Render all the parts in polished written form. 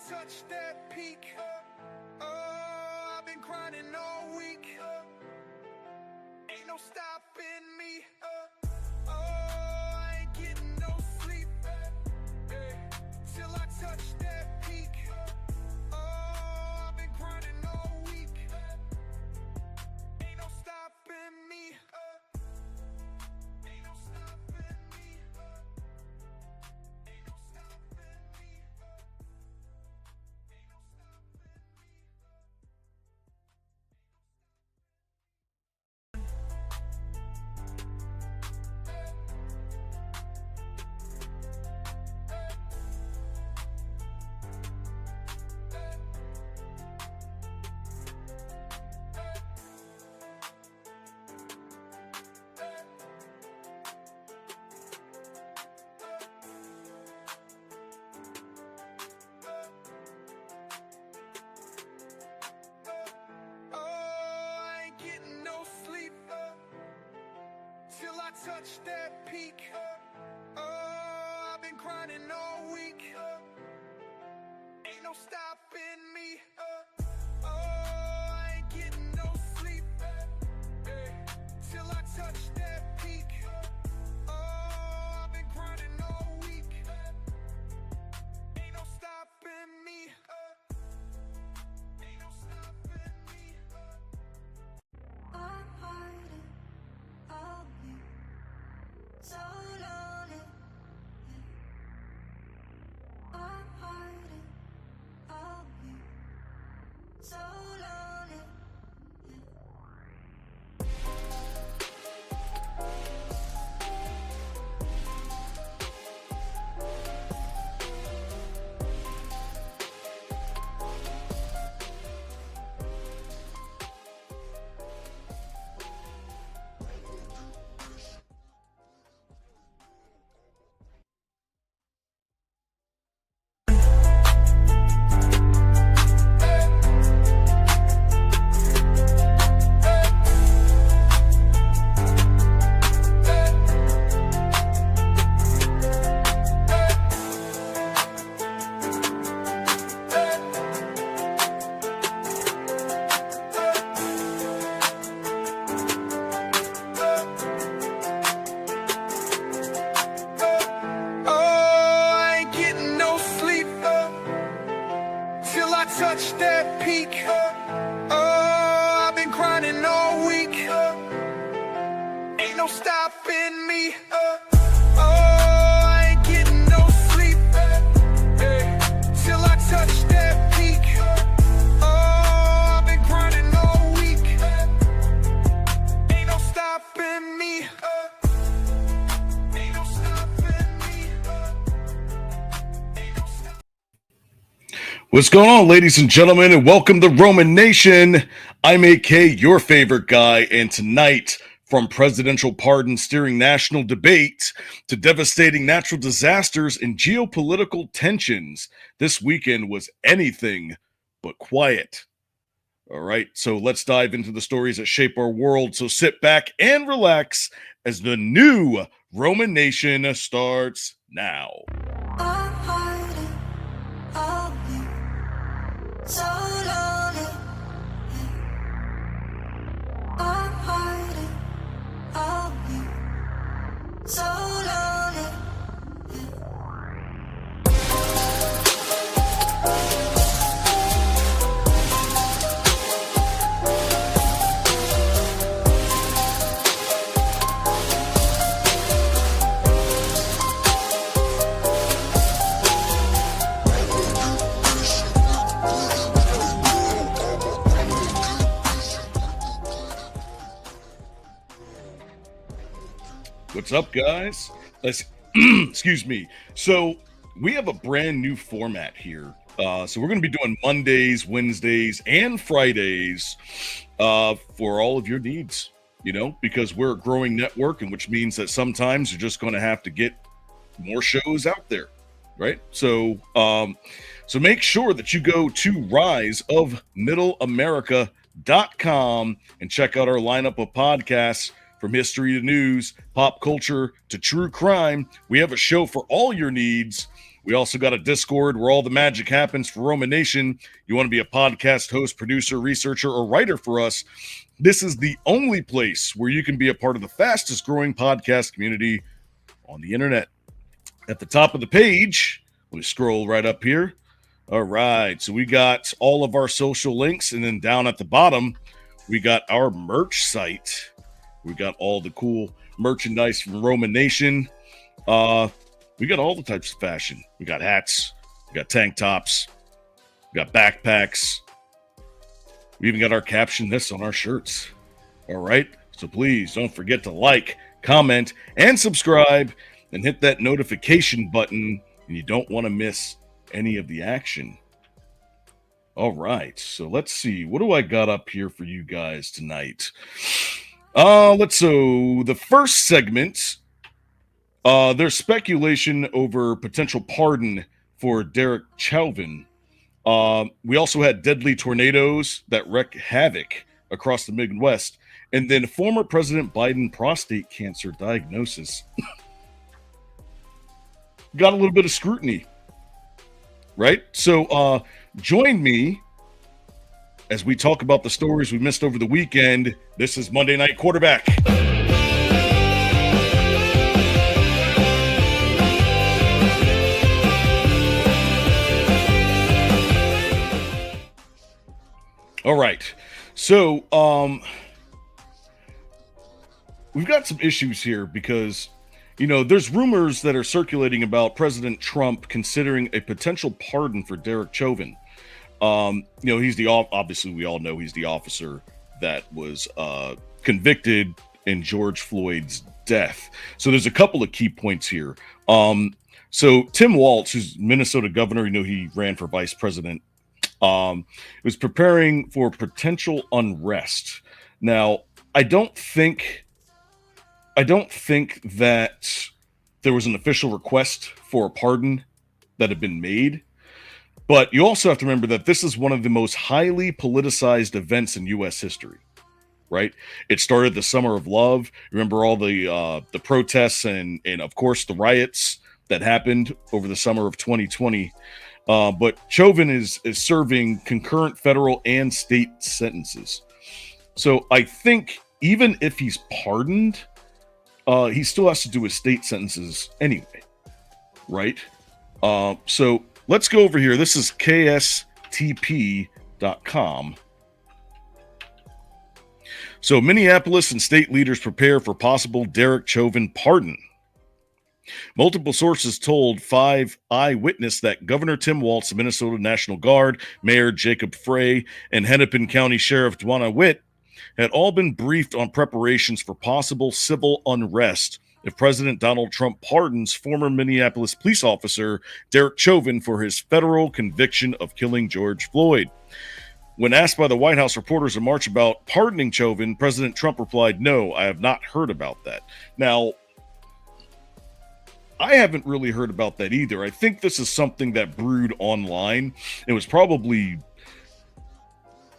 Touch that peak. Oh, I've been grinding all week. Ain't no stopping me. Oh, I ain't getting no sleep. Till I touch that peak. Oh, I've been grinding all week. Ain't no stopping me. Ain't no stopping me. Ain't no stopping me. Touch that peak. Oh, I've been grinding all week. Ain't no stopping me. Oh, I ain't getting no sleep. Till I touch that peak. Oh, I've been grinding all week. Ain't no stopping me. Ain't no stopping me. I'm hiding all you. So lonely, I'm hiding all you. So lonely. Touch that peak. Oh, I've been grinding all week. Ain't no stopping me. Oh, I ain't getting no sleep. Till I touch that peak. Oh, I've been grinding all week. Ain't no stopping me. Ain't What's going on, ladies and gentlemen, and welcome to Roman Nation. I'm AK, your favorite guy, and tonight, from presidential pardon steering national debate to devastating natural disasters and geopolitical tensions, this weekend was anything but quiet. All right, so let's dive into the stories that shape our world. So sit back and relax as the new Roman Nation starts now. I'm hiding all you so lonely. I'm hiding all you so lonely. What's up, guys? Excuse me. So we have a brand new format here. So we're going to be doing Mondays, Wednesdays, and Fridays for all of your needs. You know, because we're a growing network, and which means that sometimes you're just going to have to get more shows out there, right? So make sure that you go to riseofmiddleamerica.com and check out our lineup of podcasts. From history to news, pop culture to true crime, we have a show for all your needs. We also got a Discord where all the magic happens for Roman Nation. You want to be a podcast host, producer, researcher, or writer for us? This is the only place where you can be a part of the fastest growing podcast community on the internet. At the top of the page, we scroll right up here. All right, so we got all of our social links, and then down at the bottom, we got our merch site. We got all the cool merchandise from Roman Nation. We got all the types of fashion. We got hats. We got tank tops. We got backpacks. We even got our caption this on our shirts. All right. So please don't forget to like, comment, and subscribe, and hit that notification button, and you don't want to miss any of the action. All right. So let's see. What do I got up here for you guys tonight? So the first segment, there's speculation over potential pardon for Derek Chauvin. We also had deadly tornadoes that wreak havoc across the Midwest, and then former President Biden prostate cancer diagnosis got a little bit of scrutiny, right? So join me as we talk about the stories we missed over the weekend. This is Monday Night Quarterback. All right. So we've got some issues here because, you know, there's rumors that are circulating about President Trump considering a potential pardon for Derek Chauvin. You know, he's obviously we all know he's the officer that was convicted in George Floyd's death. So there's a couple of key points here. So Tim Walz, who's Minnesota governor, you know, he ran for vice president, was preparing for potential unrest. Now, I don't think that there was an official request for a pardon that had been made. But you also have to remember that this is one of the most highly politicized events in U.S. history, right? It started the Summer of Love. Remember all the protests and of course the riots that happened over the summer of 2020. But Chauvin is serving concurrent federal and state sentences. So I think even if he's pardoned, he still has to do his state sentences anyway, right? So let's go over here. This is KSTP.com. So Minneapolis and state leaders prepare for possible Derek Chauvin pardon. Multiple sources told 5 Eyewitness that Governor Tim Walz, the Minnesota National Guard, Mayor Jacob Frey, and Hennepin County Sheriff Dwana Witt had all been briefed on preparations for possible civil unrest if President Donald Trump pardons former Minneapolis police officer Derek Chauvin for his federal conviction of killing George Floyd. When asked by the White House reporters in March about pardoning Chauvin, President Trump replied, "No, I have not heard about that." Now, I haven't really heard about that either. I think this is something that brewed online. It was probably,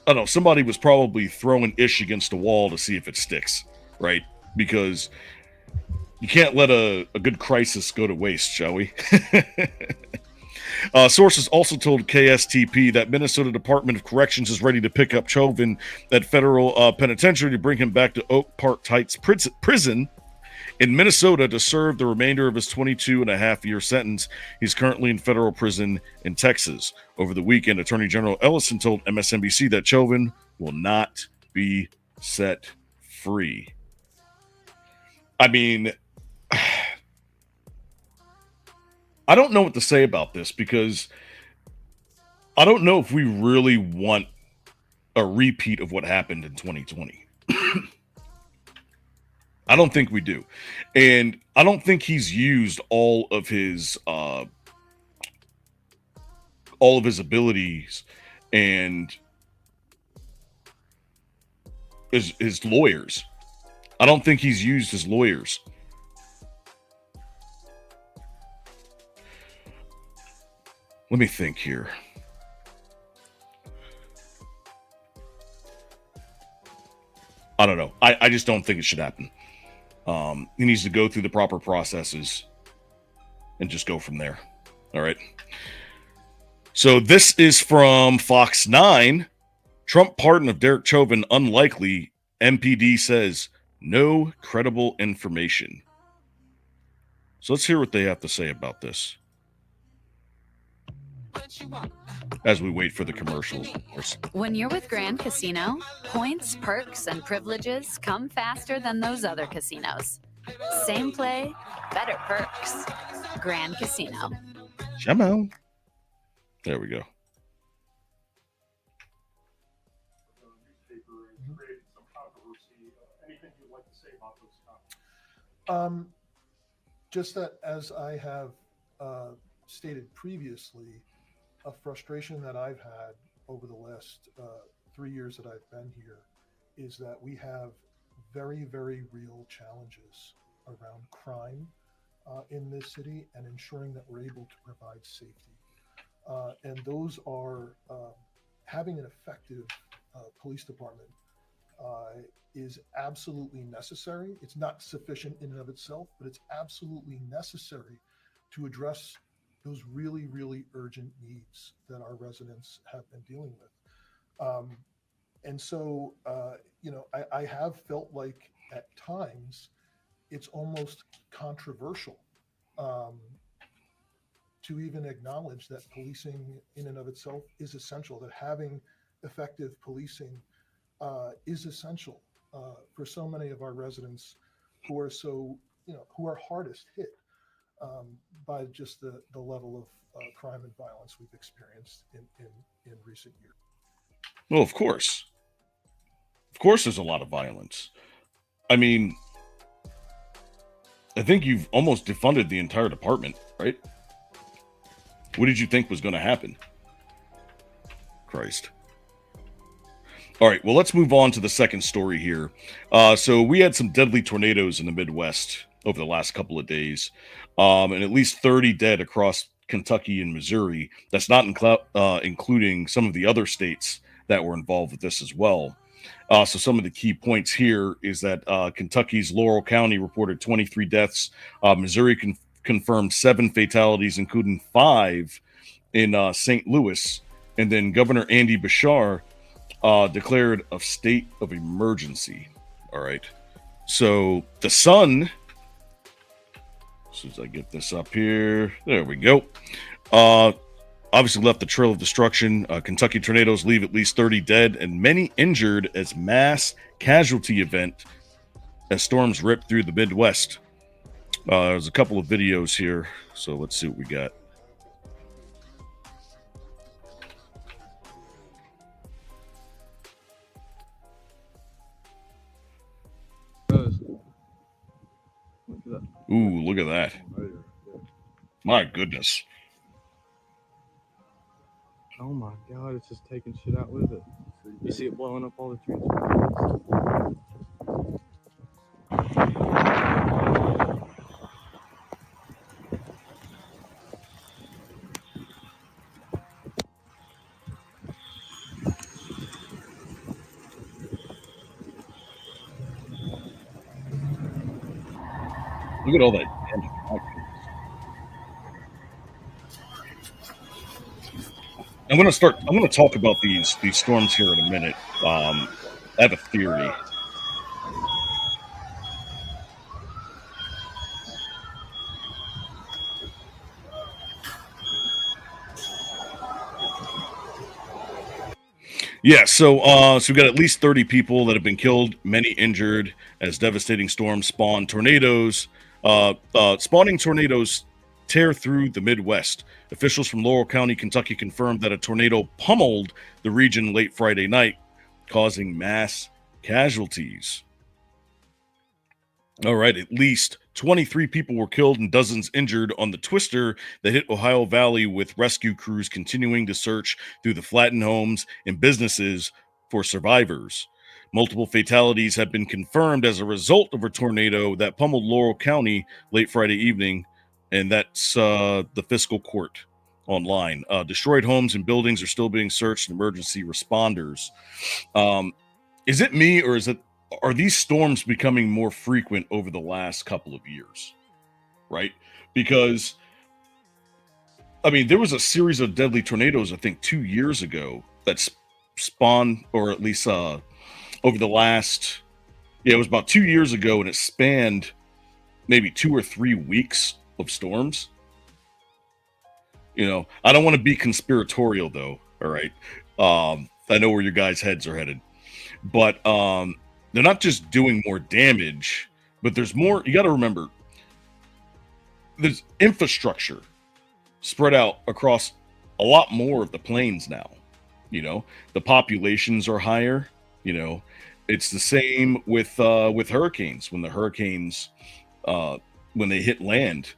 I don't know, somebody was probably throwing ish against a wall to see if it sticks, right? Because you can't let a good crisis go to waste, shall we? Sources also told KSTP that Minnesota Department of Corrections is ready to pick up Chauvin at federal penitentiary to bring him back to Oak Park Heights prison in Minnesota to serve the remainder of his 22-and-a-half-year sentence. He's currently in federal prison in Texas. Over the weekend, Attorney General Ellison told MSNBC that Chauvin will not be set free. I mean, I don't know what to say about this because I don't know if we really want a repeat of what happened in 2020. I don't think we do. And I don't think he's used all of his abilities and his lawyers. I don't think he's used his lawyers. Let me think here. I don't know. I just don't think it should happen. He needs to go through the proper processes and just go from there. All right. So this is from Fox 9. Trump pardon of Derek Chauvin unlikely. MPD says no credible information. So let's hear what they have to say about this as we wait for the commercials. When you're with Grand Casino, points, perks, and privileges come faster than those other casinos. Same play, better perks. Grand Casino. Come There we go. Just that, as I have stated previously, a frustration that I've had over the last 3 years that I've been here is that we have very, very real challenges around crime in this city and ensuring that we're able to provide safety. And those are having an effective police department is absolutely necessary. It's not sufficient in and of itself, but it's absolutely necessary to address those really, really urgent needs that our residents have been dealing with. And so, I have felt like at times it's almost controversial to even acknowledge that policing in and of itself is essential, that having effective policing is essential for so many of our residents who are who are hardest hit by just the level of crime and violence we've experienced in recent years. Well, of course. Of course there's a lot of violence. I mean, I think you've almost defunded the entire department, right? What did you think was going to happen? Christ. All right, well, let's move on to the second story here. So we had some deadly tornadoes in the Midwest over the last couple of days, and at least 30 dead across Kentucky and Missouri. That's not including some of the other states that were involved with this as well. So some of the key points here is that Kentucky's Laurel County reported 23 deaths. Missouri confirmed 7 fatalities, including 5 in St. Louis. And then Governor Andy Bashar declared a state of emergency. All right. So the Sun, as soon as I get this up here, there we go. Obviously left the trail of destruction. Kentucky tornadoes leave at least 30 dead and many injured as mass casualty event as storms rip through the Midwest. There's a couple of videos here, so let's see what we got. Look at that. My goodness. Oh my god, it's just taking shit out with it. You see it blowing up all the transformers. Look at all that damage. My goodness. I'm going to talk about these storms here in a minute. I have a theory. Yeah, so we've got at least 30 people that have been killed, many injured as devastating storms spawn tornadoes. Spawning tornadoes tear through the Midwest. Officials from Laurel County, Kentucky confirmed that a tornado pummeled the region late Friday night, causing mass casualties. All right, at least 23 people were killed and dozens injured on the twister that hit Ohio Valley, with rescue crews continuing to search through the flattened homes and businesses for survivors. Multiple fatalities have been confirmed as a result of a tornado that pummeled Laurel County late Friday evening, and that's the fiscal court online. Destroyed homes and buildings are still being searched, and emergency responders. Is it me, or are these storms becoming more frequent over the last couple of years? Right? Because, I mean, there was a series of deadly tornadoes, I think, 2 years ago that spawned, or at least over the last, it was about 2 years ago, and it spanned maybe 2 or 3 weeks of storms. You know, I don't want to be conspiratorial, though, all right? I know where your guys' heads are headed. But they're not just doing more damage, but there's more. You got to remember, there's infrastructure spread out across a lot more of the plains now. You know, the populations are higher. You know, it's the same with hurricanes. When the hurricanes, when they hit land,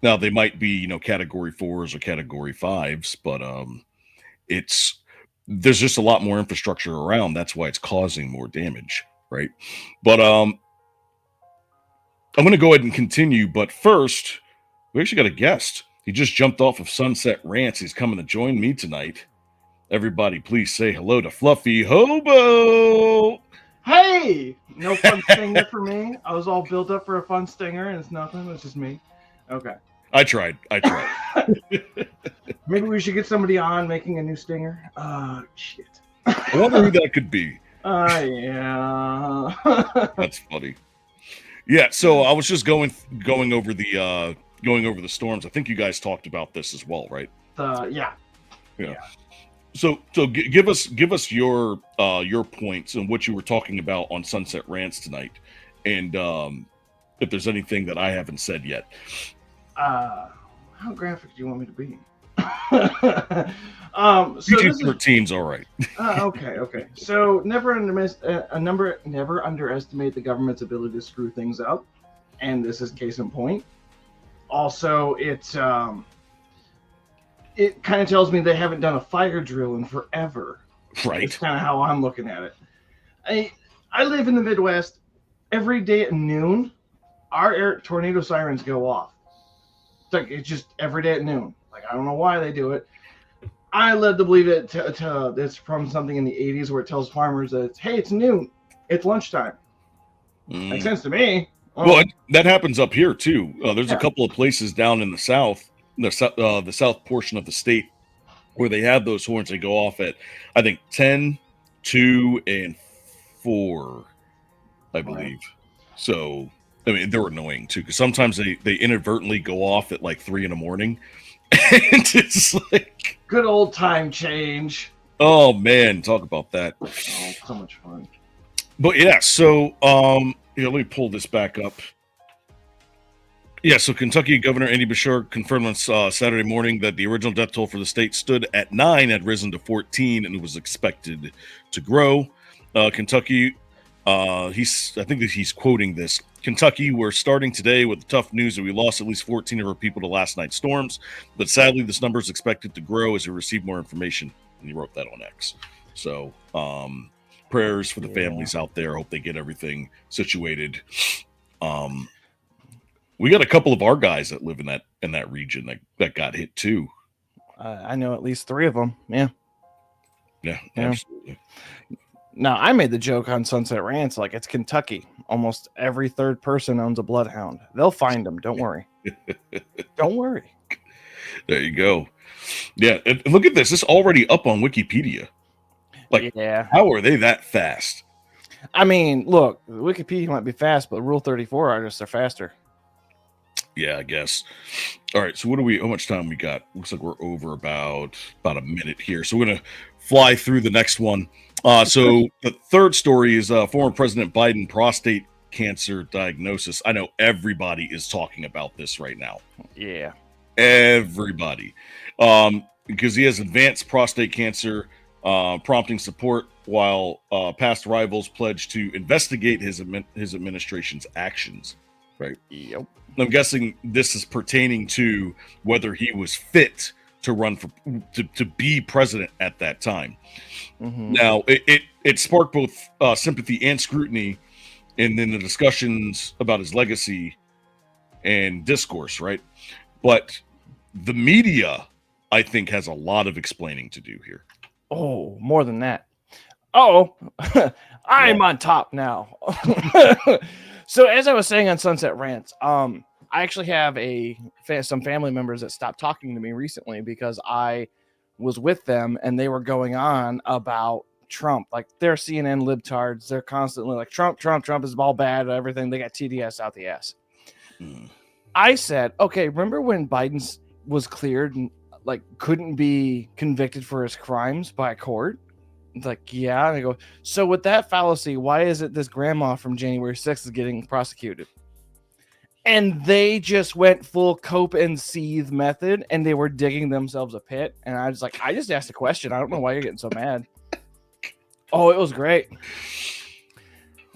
now they might be, you know, category 4s or category 5s, but there's just a lot more infrastructure around. That's why it's causing more damage, right? But I'm going to go ahead and continue. But first, we actually got a guest. He just jumped off of Sunset Ranch. He's coming to join me tonight. Everybody, please say hello to Fluffy Hobo. Hey! No fun stinger for me. I was all built up for a fun stinger, and it's nothing. It's just me. Okay. I tried. Maybe we should get somebody on making a new stinger. Shit. I wonder who that could be. Yeah. That's funny. Yeah, so I was just going over the storms. I think you guys talked about this as well, right? Yeah. So give us your points and what you were talking about on Sunset Ranch tonight, and if there's anything that I haven't said yet. How graphic do you want me to be? So PG-13's all right. Okay. So never underestimate the government's ability to screw things up, and this is case in point. Also, it kind of tells me they haven't done a fire drill in forever. Right. It's kind of how I'm looking at it. I live in the Midwest. Every day at noon, our tornado sirens go off. It's just every day at noon. Like, I don't know why they do it. I led to believe it it's from something in the 80s where it tells farmers that, hey, it's noon. It's lunchtime. Makes sense to me. Well, that happens up here, too. There's a couple of places down in the south, the south portion of the state, where they have those horns. They go off at, I think, 10, 2, and 4, I believe. Right. So, I mean, they're annoying, too, because sometimes they inadvertently go off at, like, 3 in the morning. And it's like... Good old time change. Oh, man, talk about that. Oh, so much fun. But, yeah, so, let me pull this back up. Yeah, so Kentucky Governor Andy Beshear confirmed on Saturday morning that the original death toll for the state stood at 9, had risen to 14, and it was expected to grow. Kentucky I think that he's quoting this. Kentucky, we're starting today with the tough news that we lost at least 14 of our people to last night's storms, but sadly, this number is expected to grow as we receive more information. And he wrote that on X. So, prayers for the families out there. Hope they get everything situated. We got a couple of our guys that live in that region that got hit too. I know at least 3 of them. Yeah. Yeah, absolutely. Now, I made the joke on Sunset Ranch like it's Kentucky. Almost every 3rd person owns a bloodhound. They'll find them. Don't worry. Don't worry. There you go. Yeah, and look at this. It's already up on Wikipedia. Like, how are they that fast? I mean, look, Wikipedia might be fast, but Rule 34 artists are faster. Yeah, I guess. All right, so how much time we got? Looks like we're over about a minute here. So we're going to fly through the next one. So the third story is former President Biden prostate cancer diagnosis. I know everybody is talking about this right now. Yeah. Everybody. Because he has advanced prostate cancer, prompting support while past rivals pledge to investigate his administration's actions. Right. Yep. I'm guessing this is pertaining to whether he was fit to run to be president at that time. Mm-hmm. Now, it sparked both sympathy and scrutiny, and then the discussions about his legacy and discourse, right? But the media, I think, has a lot of explaining to do here. Oh, more than that. Oh, I'm on top now. So as I was saying on Sunset Rants, I actually have some family members that stopped talking to me recently because I was with them and they were going on about Trump. Like, they're CNN libtards. They're constantly like, Trump is all bad, everything. They got TDS out the ass. I said, okay, remember when Biden was cleared and like couldn't be convicted for his crimes by a court? It's like, yeah. And I go, so with that fallacy, why is it this grandma from January 6th is getting prosecuted? And they just went full cope and seethe method, and they were digging themselves a pit. And I was like, I just asked a question. I don't know why you're getting so mad. Oh, it was great.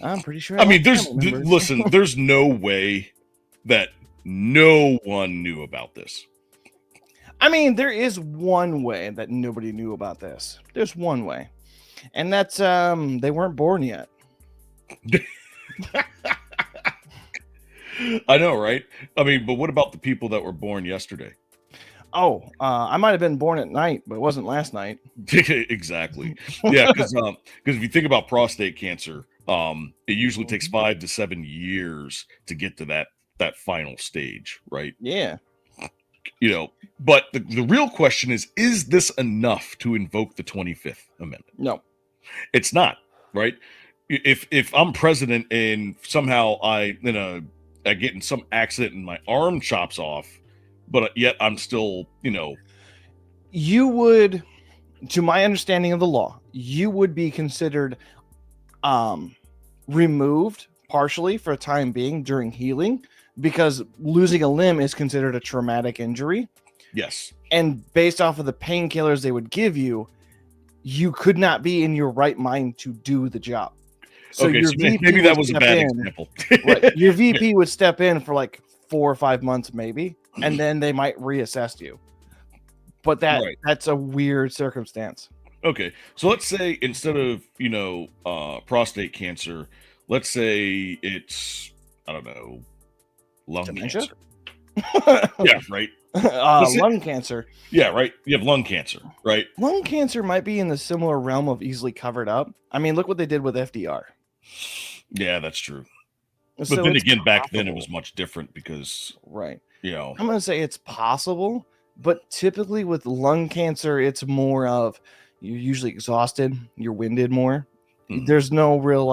I'm pretty sure. I mean, there's no way that no one knew about this. I mean, there is one way that nobody knew about this. There's one way. And that's they weren't born yet. I know, right? I mean, but what about the people that were born yesterday? Oh, I might have been born at night, but it wasn't last night. Exactly. Yeah, because if you think about prostate cancer, it usually takes 5 to 7 years to get to that final stage, right? Yeah. You know, but the real question is this enough to invoke the 25th Amendment? No. It's not, right? If I'm president and somehow I get in some accident and my arm chops off, but yet I'm still, you would, to my understanding of the law, you would be considered removed partially for a time being during healing, because losing a limb is considered a traumatic injury. Yes. And based off of the painkillers they would give you, you could not be in your right mind to do the job. So okay, your so VP maybe that was a bad example. Right, your VP would step in for like 4 or 5 months maybe, and then they might reassess you. But that's a weird circumstance. Okay, so let's say instead of prostate cancer, let's say it's, I don't know, lung Dementia? cancer. Yeah, right. Lung cancer. Yeah, right. You have lung cancer, right? Lung cancer might be in the similar realm of easily covered up. I mean, look what they did with FDR. Yeah, that's true. So but then again, back then it was much different because, right. I'm going to say it's possible, but typically with lung cancer, it's more of you're usually exhausted, you're winded more. Mm-hmm. There's no real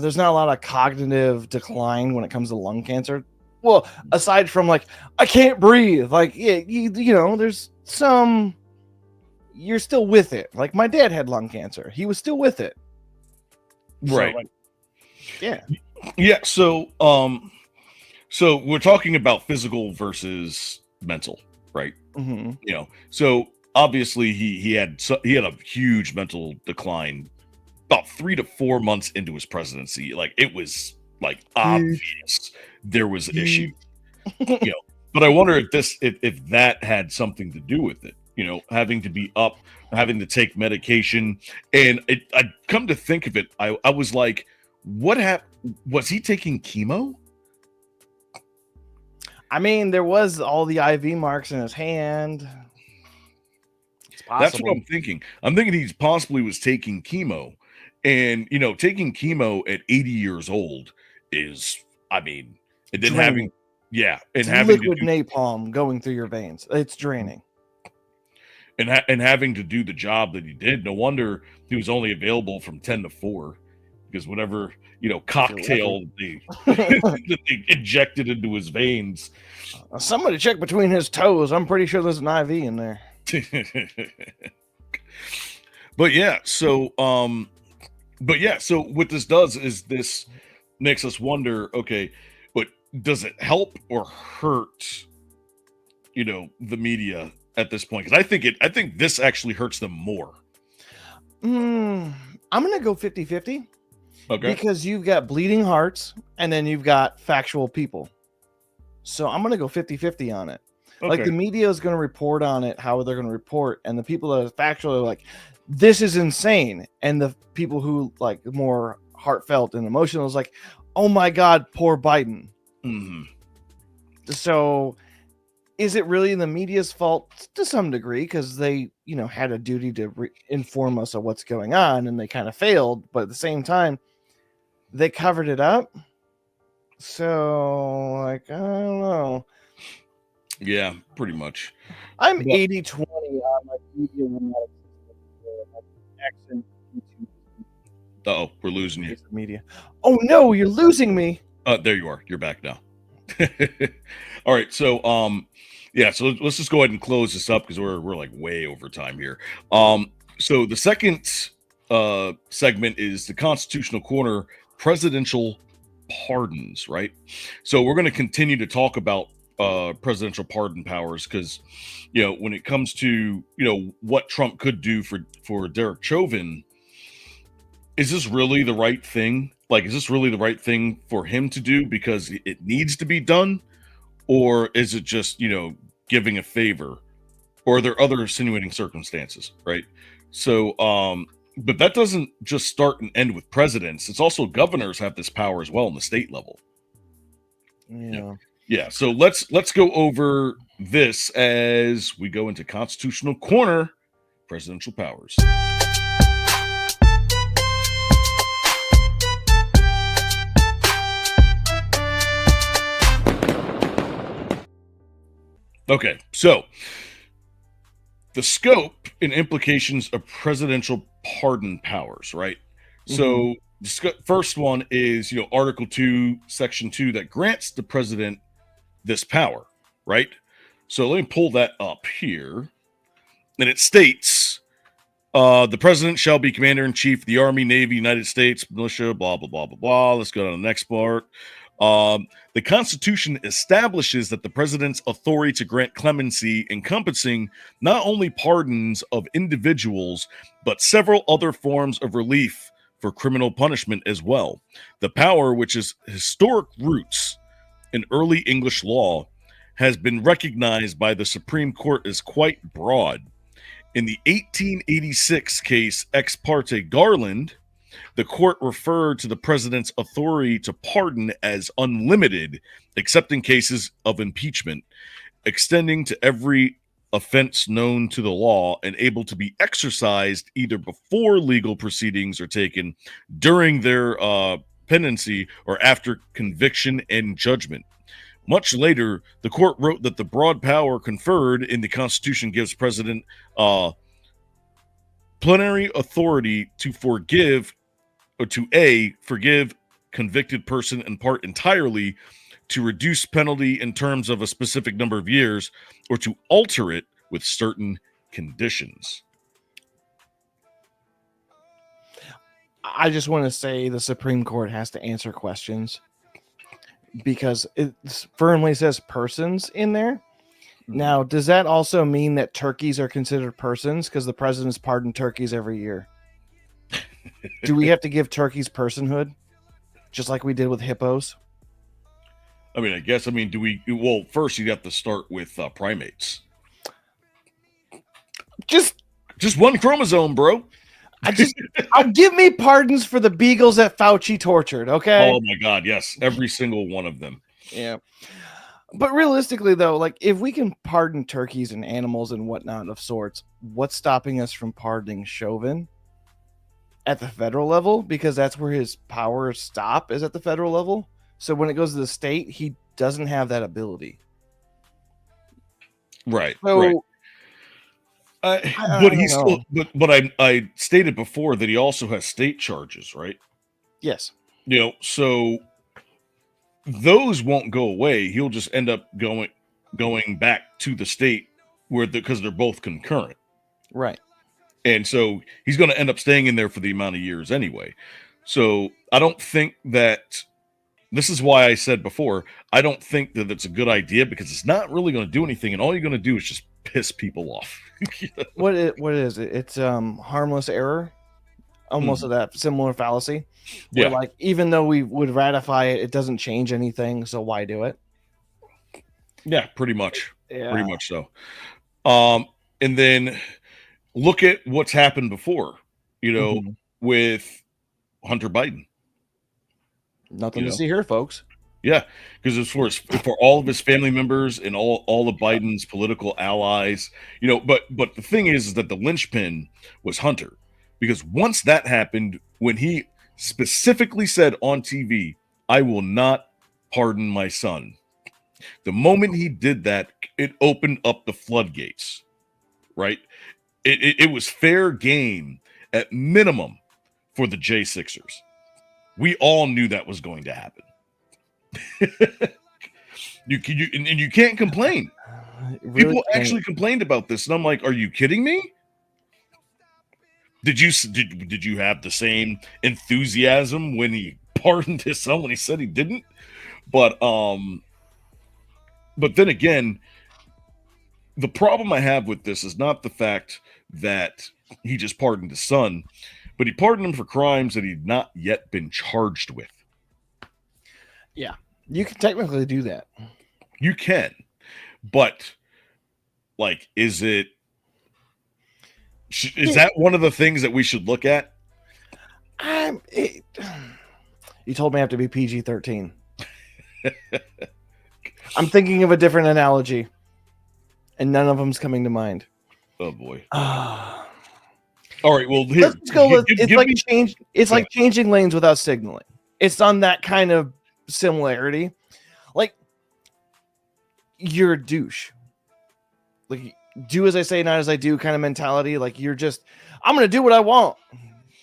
there's not a lot of cognitive decline when it comes to lung cancer. Well, aside from I can't breathe, there's some, you're still with it. Like my dad had lung cancer. He was still with it. Right. Yeah. Yeah. So we're talking about physical versus mental, right? Mm-hmm. So obviously he had a huge mental decline about 3 to 4 months into his presidency. Like, it was like obvious there was issues, you know. But I wonder if that had something to do with it, you know, having to be up, having to take medication. And I come to think of it, I was like, what happened? Was he taking chemo? I mean, there was all the IV marks in his hand. It's possible. That's what I'm thinking. I'm thinking he possibly was taking chemo. And, you know, taking chemo at 80 years old is, I mean, and then having, and it's having liquid napalm going through your veins. It's draining. And having to do the job that he did. No wonder he was only available from 10 to 4, because whatever, you know, cocktail that they injected into his veins. Somebody check between his toes. I'm pretty sure there's an IV in there. But yeah, so what this does is this makes us wonder, okay, but does it help or hurt, you know, the media at this point? Because I think this actually hurts them more. I'm gonna go 50-50. Okay. Because you've got bleeding hearts and then you've got factual people. So I'm gonna go 50-50 on it. Okay. Like, the media is going to report on it how they're going to report, and the people that are factual are like, this is insane. And the people who like more heartfelt and emotional is like, oh my God, poor Biden. Mm-hmm. So is it really the media's fault? To some degree, because they, you know, had a duty to inform us of what's going on, and they kind of failed. But at the same time, they covered it up. So, like, I don't know. Yeah, pretty much. I'm 80-20 on like media. Uh-oh, we're losing you. Media. Oh no, you're losing me. There you are. You're back now. All right, so so let's just go ahead and close this up because we're like way over time here. So the second segment is the Constitutional Corner presidential pardons, right? So we're going to continue to talk about presidential pardon powers because, you know, when it comes to, you know, what Trump could do for Derek Chauvin, is this really the right thing? Like, is this really the right thing for him to do because it needs to be done? Or is it just, you know, giving a favor? Or are there other insinuating circumstances, right? So, but that doesn't just start and end with presidents. It's also governors have this power as well on the state level. Yeah. So let's go over this as we go into Constitutional Corner presidential powers. Okay, so the scope and implications of presidential pardon powers, right? Mm-hmm. So the first one is, you know, Article 2, Section 2 that grants the president this power, right? So let me pull that up here. And it states, the president shall be commander-in-chief of the Army, Navy, United States, militia, blah, blah, blah, blah, blah. Let's go to the next part. The Constitution establishes that the president's authority to grant clemency encompassing not only pardons of individuals, but several other forms of relief for criminal punishment as well. The power, which is historic roots in early English law, has been recognized by the Supreme Court as quite broad. In the 1886 case Ex parte Garland, the court referred to the president's authority to pardon as unlimited, except in cases of impeachment, extending to every offense known to the law and able to be exercised either before legal proceedings are taken, during their pendency, or after conviction and judgment. Much later, the court wrote that the broad power conferred in the Constitution gives president plenary authority to forgive convicted person in part entirely, to reduce penalty in terms of a specific number of years, or to alter it with certain conditions. I just want to say the Supreme Court has to answer questions because it firmly says persons in there. Now, does that also mean that turkeys are considered persons because the president's pardoned turkeys every year? Do we have to give turkeys personhood, just like we did with hippos? I mean, I guess. I mean, do we? Well, first you'd have to start with primates. Just one chromosome, bro. I'll give me pardons for the beagles that Fauci tortured. Okay. Oh my God, yes, every single one of them. Yeah. But realistically, though, like if we can pardon turkeys and animals and whatnot of sorts, what's stopping us from pardoning Chauvin at the federal level? Because that's where his powers stop, is at the federal level. So when it goes to the state, he doesn't have that ability. Right. So, right. But he's know. still. But I stated before that he also has state charges, right? Yes. You know, so those won't go away. He'll just end up going back to the state because they're both concurrent. Right. And so he's going to end up staying in there for the amount of years anyway. So I don't think that. This is why I said before, I don't think that it's a good idea because it's not really going to do anything, and all you're going to do is just piss people off. What is it? It's harmless error, almost of that similar fallacy. Where, like, even though we would ratify it, it doesn't change anything. So why do it? Yeah, pretty much. Yeah. Pretty much so. And then look at what's happened before. You know, with Hunter Biden. Nothing to see here, folks. Yeah, because as for all of his family members and all of Biden's political allies, you know, but the thing is that the linchpin was Hunter, because once that happened, when he specifically said on TV, "I will not pardon my son," the moment he did that, it opened up the floodgates. Right? It was fair game at minimum for the J6ers. We all knew that was going to happen. You can't complain. Really People actually complained about this, and I'm like, "Are you kidding me? Did you have the same enthusiasm when he pardoned his son when he said he didn't?" But then again, the problem I have with this is not the fact that he just pardoned his son, but he pardoned him for crimes that he'd not yet been charged with. Yeah, you can technically do that. You can, but like, is that one of the things that we should look at? You told me I have to be PG-13. I'm thinking of a different analogy, and none of them's coming to mind. Oh boy. All right, well, here, let's go with it's like changing lanes without signaling. It's on that kind of similarity. Like, you're a douche. Like, do as I say, not as I do kind of mentality. Like, you're just, I'm gonna do what I want.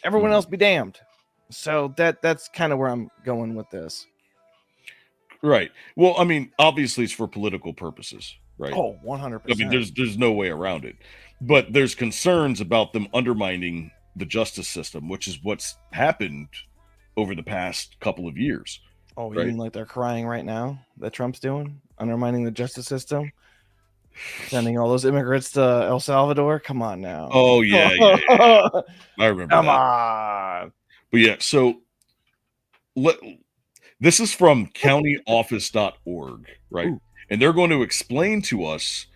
Everyone else be damned. So that's kind of where I'm going with this. Right. Well, I mean, obviously it's for political purposes, right? Oh, 100%. I mean, there's no way around it. But there's concerns about them undermining the justice system, which is what's happened over the past couple of years. Oh, you mean like they're crying right now that Trump's doing? Undermining the justice system? Sending all those immigrants to El Salvador? Come on now. Oh, yeah. I remember Come that. on. But yeah, so this is from countyoffice.org, right? Ooh. And they're going to explain to us,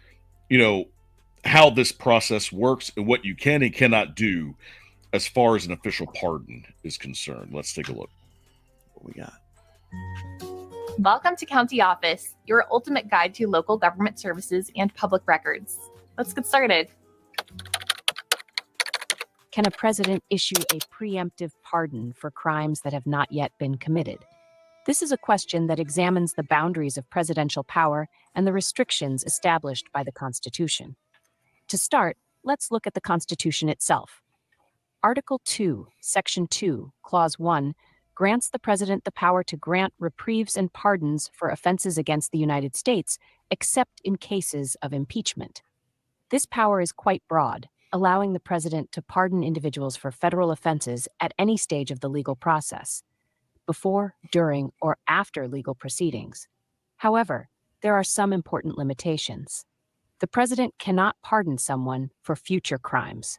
you know, how this process works and what you can and cannot do as far as an official pardon is concerned. Let's take a look. What we got? Welcome to County Office, your ultimate guide to local government services and public records. Let's get started. Can a president issue a preemptive pardon for crimes that have not yet been committed? This is a question that examines the boundaries of presidential power and the restrictions established by the Constitution. To start, let's look at the Constitution itself. Article 2, Section 2, Clause 1, grants the president the power to grant reprieves and pardons for offenses against the United States, except in cases of impeachment. This power is quite broad, allowing the president to pardon individuals for federal offenses at any stage of the legal process, before, during, or after legal proceedings. However, there are some important limitations. The president cannot pardon someone for future crimes.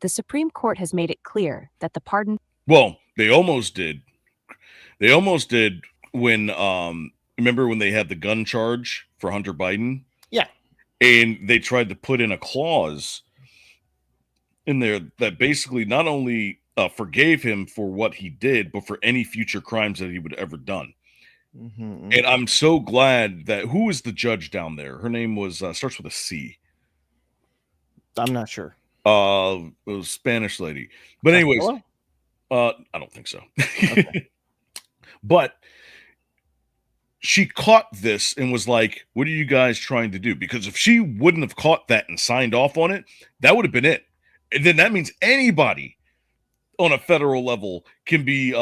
The Supreme Court has made it clear that the pardon Well, they almost did. They almost did when remember when they had the gun charge for Hunter Biden? Yeah. And they tried to put in a clause in there that basically not only forgave him for what he did, but for any future crimes that he would ever done. Mm-hmm. And I'm so glad that who was the judge down there? Her name was starts with a C. I'm not sure. It was a Spanish lady. But anyways, I don't think so. Okay. But she caught this and was like, "What are you guys trying to do?" Because if she wouldn't have caught that and signed off on it, that would have been it. And then that means anybody on a federal level can be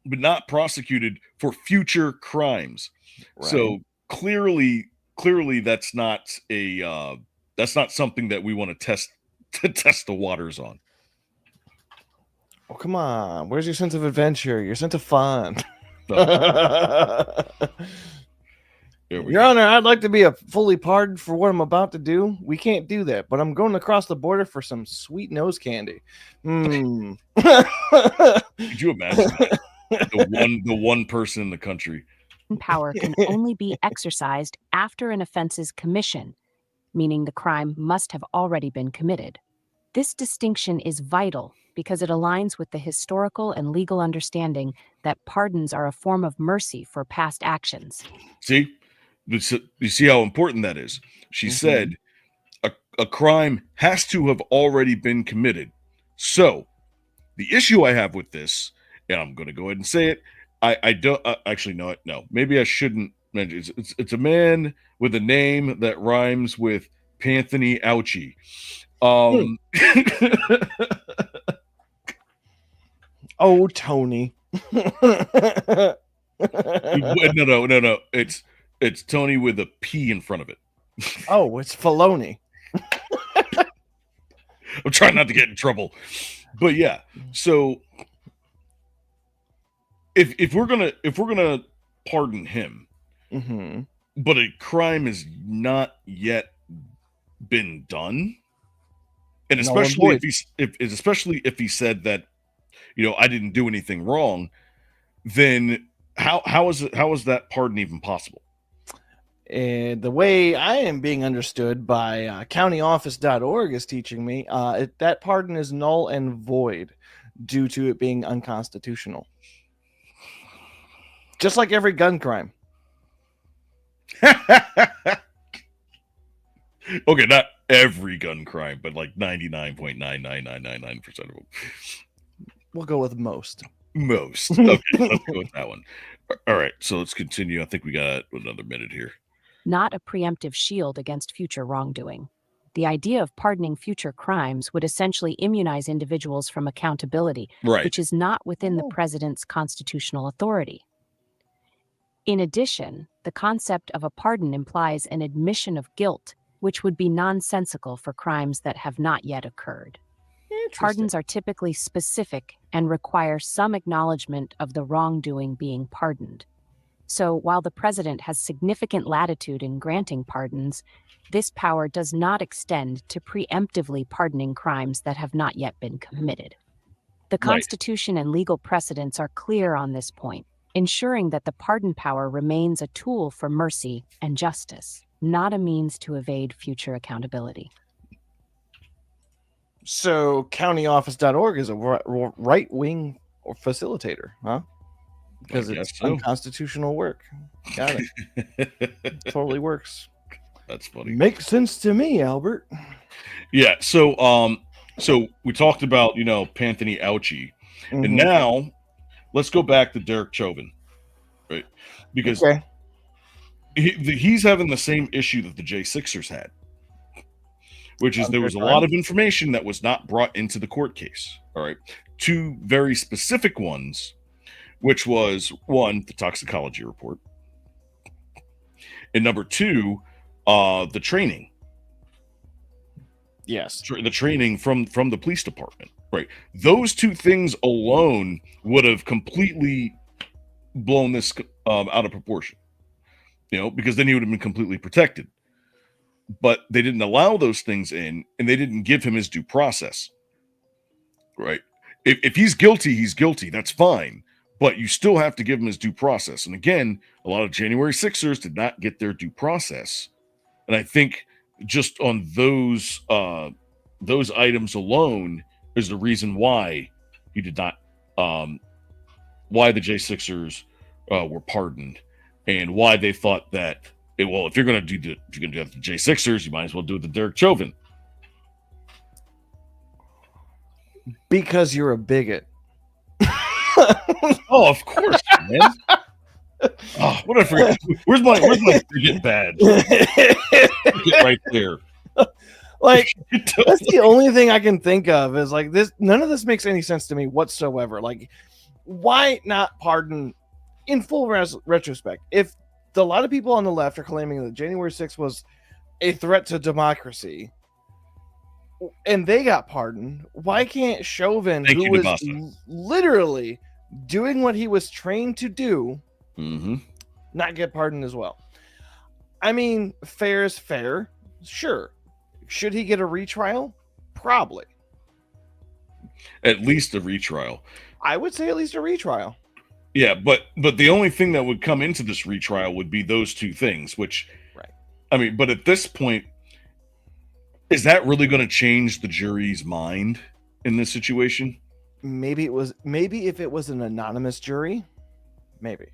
but not prosecuted for future crimes. Right. So clearly that's not something that we want to test the waters on. Oh, come on. Where's your sense of adventure? Your sense of fun? There we Your go. Honor, I'd like to be fully pardoned for what I'm about to do. We can't do that, but I'm going across the border for some sweet nose candy. Could you imagine that? the one person in the country. power can only be exercised after an offense's commission, meaning the crime must have already been committed. This distinction is vital because it aligns with the historical and legal understanding that pardons are a form of mercy for past actions. See? You see how important that is? She said a crime has to have already been committed. So, the issue I have with this, and I'm going to go ahead and say it, I don't actually know it. No, maybe I shouldn't mention it. It's a man with a name that rhymes with Panthony Ouchie. Oh, Tony. No. It's Tony with a P in front of it. Oh, it's Filoni. I'm trying not to get in trouble. But yeah, so if we're gonna pardon him, but a crime has not yet been done, and especially if he said that, I didn't do anything wrong, then how is that pardon even possible? And the way I am being understood by countyoffice.org is teaching me that pardon is null and void due to it being unconstitutional. Just like every gun crime. Okay, not every gun crime, but like 99.99999% of them. We'll go with most. Most. Okay, let's go with that one. All right, so let's continue. I think we got another minute here. Not a preemptive shield against future wrongdoing. The idea of pardoning future crimes would essentially immunize individuals from accountability, Right. which is not within the president's constitutional authority. In addition, the concept of a pardon implies an admission of guilt, which would be nonsensical for crimes that have not yet occurred. Pardons are typically specific and require some acknowledgement of the wrongdoing being pardoned. So, while the president has significant latitude in granting pardons, this power does not extend to preemptively pardoning crimes that have not yet been committed. The Constitution and legal precedents are clear on this point, ensuring that the pardon power remains a tool for mercy and justice, not a means to evade future accountability. So, countyoffice.org is a right-wing facilitator, huh? Because it's unconstitutional work. Got it. Totally works. That's funny. Makes sense to me, Albert. Yeah. So we talked about Panthony Ouchie, and now let's go back to Derek Chauvin, right? Because he's having the same issue that the J6ers had, which is there was a lot of information that was not brought into the court case. All right, two very specific ones. Which was one, the toxicology report, and number two, the training. Yes, the training from the police department. Right, those two things alone would have completely blown this out of proportion. Because then he would have been completely protected. but they didn't allow those things in, and they didn't give him his due process. Right? If he's guilty, he's guilty. That's fine. But you still have to give him his due process. And again, a lot of January 6ers did not get their due process. And I think just on those items alone is the reason why he did not, why the J6ers were pardoned, and why they thought that, well, if you're going to do that to the J6ers, you might as well do it to Derek Chauvin. Because you're a bigot. Oh, of course, man. Oh, what did I forget? Where's my bigot badge? Get right there. Like, that's the only thing I can think of is like this. None of this makes any sense to me whatsoever. Like, why not pardon in full retrospect? If a lot of people on the left are claiming that January 6th was a threat to democracy and they got pardoned, why can't Chauvin, who was literally doing what he was trained to do, not get pardoned as well? I mean, fair is fair. Sure. Should he get a retrial? Probably. At least a retrial. I would say at least a retrial. Yeah, but the only thing that would come into this retrial would be those two things, which, right. I mean, but at this point, is that really going to change the jury's mind in this situation? Maybe if it was an anonymous jury, maybe.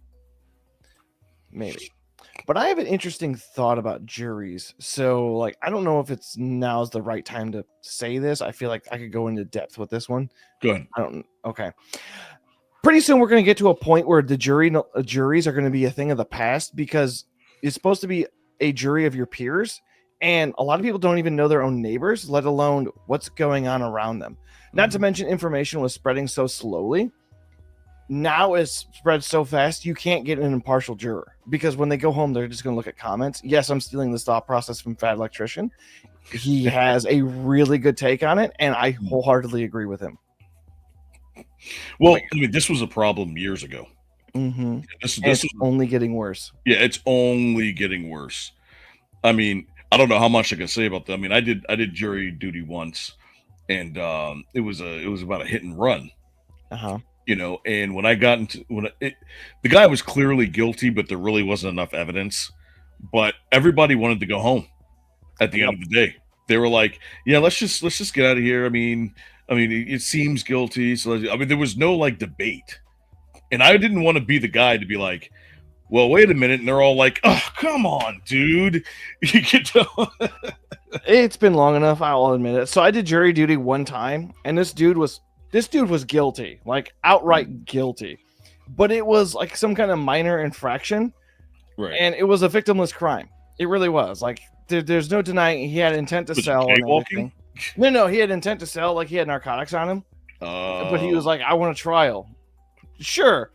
But I have an interesting thought about juries. So, like, I don't know if now's the right time to say this. I feel like I could go into depth with this one. Go ahead. Okay. Pretty soon we're going to get to a point where the juries are going to be a thing of the past, because it's supposed to be a jury of your peers. And a lot of people don't even know their own neighbors, let alone what's going on around them. Not to mention information was spreading so slowly. Now it's spread so fast, you can't get an impartial juror, because when they go home, they're just going to look at comments. Yes, I'm stealing this thought process from Fat Electrician. He has a really good take on it, and I wholeheartedly agree with him. Well, I mean, this was a problem years ago. This is only getting worse. Yeah, it's only getting worse. I mean, I don't know how much I can say about that. I mean, I did jury duty once, and it was about a hit and run. You know, and when I got into the guy was clearly guilty, but there really wasn't enough evidence. But everybody wanted to go home at the end of the day. They were like, "Yeah, let's just get out of here." I mean, it seems guilty. So I mean, there was no like debate, and I didn't want to be the guy to be like, "Well, wait a minute," and they're all like, "Oh, come on, dude." You get to It's been long enough, I'll admit it. So I did jury duty one time, and this dude was guilty, like outright guilty, but it was like some kind of minor infraction, right? And it was a victimless crime. It really was. Like there's no denying he had intent to sell. No, he had intent to sell. Like he had narcotics on him, but he was like, "I want a trial." Sure,